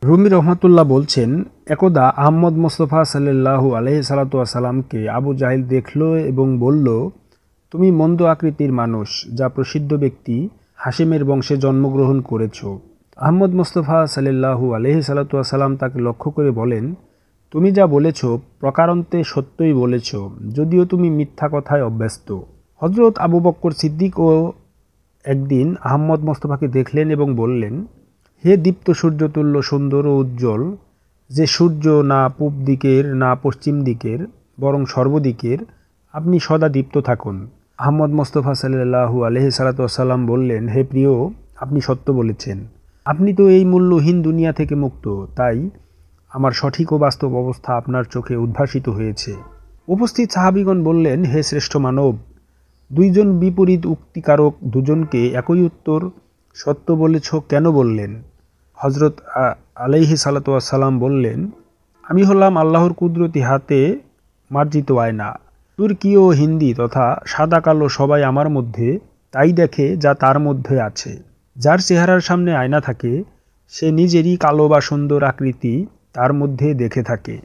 রুমি রহমাতুল্লাহ বলছেন, একদা আহমদ মোস্তফা সাল্লাল্লাহু আলাইহি সাল্লাতু ওয়াসাল্লামকে আবু জাহিল দেখল এবং বলল, তুমি মন্দ আকৃতির মানুষ, যা প্রসিদ্ধ ব্যক্তি হাশিমের বংশে জন্মগ্রহণ করেছ। আহমদ মোস্তফা সাল্লাল্লাহু আলাইহি সাল্লাতু ওয়াসাল্লাম তাকে লক্ষ্য করে বলেন, তুমি যা বলেছ প্রকারান্তে সত্যই বলেছ, যদিও তুমি মিথ্যা কথায় অভ্যস্ত। হজরত আবু বকর সিদ্দিকও একদিন আহমদ মোস্তফাকে দেখলেন এবং বললেন, হে দীপ্ত সূর্যতুল্য সুন্দর ও উজ্জ্বল, যে সূর্য না পূব দিকের না পশ্চিম দিকের বরং সর্বদিকের, আপনি সদা দীপ্ত থাকুন। আহমদ মোস্তফা সাল্লাল্লাহু আলাইহি সাল্লাতু ওয়াসাল্লাম বললেন, হে প্রিয়, আপনি সত্য বলেছেন। আপনি তো এই মূল্যহীন দুনিয়া থেকে মুক্ত, তাই আমার সঠিক ও বাস্তব অবস্থা আপনার চোখে উদ্ভাসিত হয়েছে। উপস্থিত সাহাবীগণ বললেন, হে শ্রেষ্ঠ মানব, দুইজন বিপরীত উক্তিকারক দুজনকে একই উত্তর সত্য বলেছ কেন বললেন? হজরত আলাইহি সাল্লাতু ওয়াসসালাম বললেন, আমি হলাম আল্লাহর কুদরতি হাতে মার্জিত আয়না। তুর্কি ও হিন্দি তথা সাদা কালো সবাই আমার মধ্যে তাই দেখে যা তার মধ্যে আছে। যার চেহারার সামনে আয়না থাকে, সে নিজেরই কালো বা সুন্দর আকৃতি তার মধ্যে দেখে থাকে।